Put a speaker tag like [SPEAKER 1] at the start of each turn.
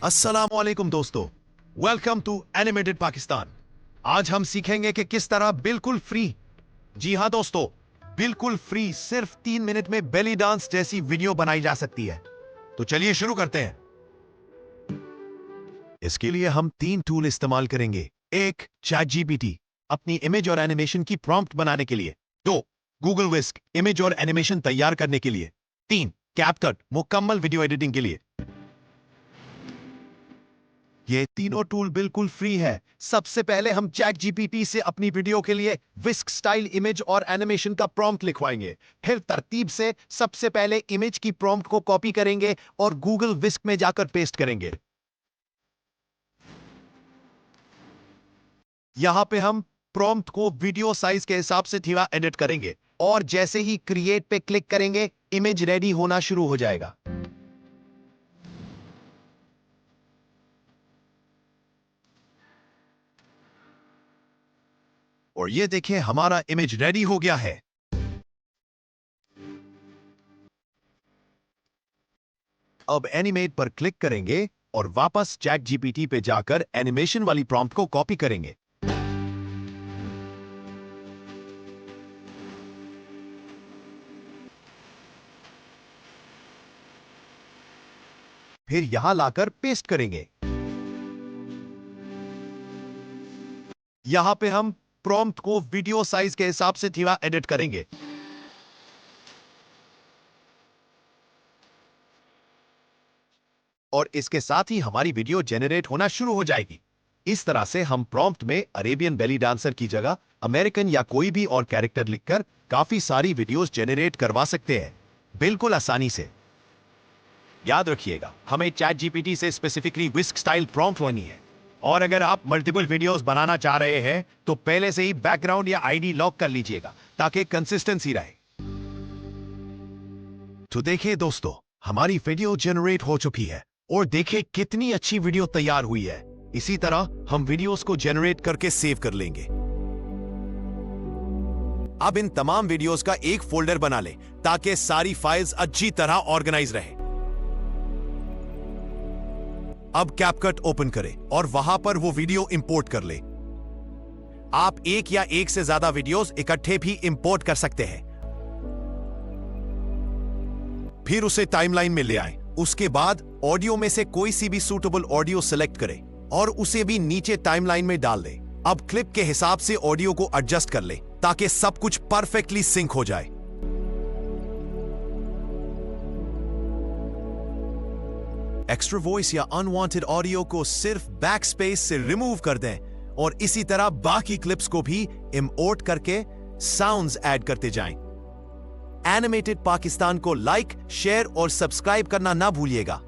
[SPEAKER 1] अस्सलामुअलैकुम दोस्तों, welcome to animated Pakistan. आज हम सीखेंगे कि किस तरह बिल्कुल फ्री, जी हां दोस्तों, बिल्कुल फ्री सिर्फ 3 मिनट में बेली डांस जैसी वीडियो बनाई जा सकती है। तो चलिए शुरू करते हैं। इसके लिए हम 3 टूल इस्तेमाल करेंगे। 1, चैट जीपीटी अपनी इमेज और एनिमेशन की प्रॉम्प्ट बनाने के लिए। 2, गूगल विस्क इमेज और एनिमेशन तैयार करने के लिए। 3, कैपकट मुकम्मल वीडियो एडिटिंग के लिए। ये तीनों टूल बिल्कुल फ्री है। सबसे पहले हम चैट जीपीटी से अपनी वीडियो के लिए विस्क स्टाइल इमेज और एनिमेशन का प्रॉम्प्ट लिखवाएंगे। फिर तरतीब से सबसे पहले इमेज की प्रॉम्प्ट को कॉपी करेंगे और गूगल विस्क में जाकर पेस्ट करेंगे। यहां पे हम प्रॉम्प्ट को वीडियो साइज के हिसाब से थोड़ा एडिट करेंगे और जैसे ही क्रिएट पे क्लिक करेंगे, इमेज रेडी होना शुरू हो जाएगा। और ये देखिए, हमारा इमेज रेडी हो गया है। अब एनिमेट पर क्लिक करेंगे और वापस चैट जीपीटी पे जाकर एनिमेशन वाली प्रॉम्प्ट को कॉपी करेंगे। फिर यहां लाकर पेस्ट करेंगे। यहां पे हम प्रॉम्प्ट को वीडियो साइज के हिसाब से थोड़ा एडिट करेंगे। और इसके साथ ही हमारी वीडियो जेनरेट होना शुरू हो जाएगी। इस तरह से हम प्रॉम्प्ट में अरेबियन बेली डांसर की जगह अमेरिकन या कोई भी और कैरेक्टर लिखकर काफी सारी वीडियोस जेनरेट करवा सकते हैं, बिल्कुल आसानी से। याद रखिएगा, हमें चैट जीपीटी से स्पेसिफिकली विस्क स्टाइल प्रॉम्प्ट लेनी है। और अगर आप मल्टीपल वीडियोस बनाना चाह रहे हैं तो पहले से ही बैकग्राउंड या आईडी लॉक कर लीजिएगा ताकि कंसिस्टेंसी रहे। तो देखिए दोस्तों, हमारी वीडियो जनरेट हो चुकी है और देखिए कितनी अच्छी वीडियो तैयार हुई है। इसी तरह हम वीडियोस को जनरेट करके सेव कर लेंगे। अब इन तमाम वीडियोस का एक फोल्डर बना लें ताकि सारी फाइल्स अच्छी तरह ऑर्गेनाइज रहे। अब कैपकट ओपन करें और वहां पर वो वीडियो इंपोर्ट कर लें। आप एक या एक से ज्यादा वीडियोस इकट्ठे भी इंपोर्ट कर सकते हैं। फिर उसे टाइमलाइन में ले आएं। उसके बाद ऑडियो में से कोई सी भी सूटेबल ऑडियो सेलेक्ट करें और उसे भी नीचे टाइमलाइन में डाल दें। अब क्लिप के हिसाब से ऑडियो को एडजस्ट कर लें ताकि सब कुछ परफेक्टली सिंक हो जाए। एक्स्ट्रा वॉइस या अनवांटेड ऑडियो को सिर्फ बैक स्पेस से रिमूव कर दें और इसी तरह बाकी क्लिप्स को भी इंपोर्ट करके साउंड्स ऐड करते जाएं। एनिमेटेड पाकिस्तान को लाइक, शेयर और सब्सक्राइब करना ना भूलिएगा।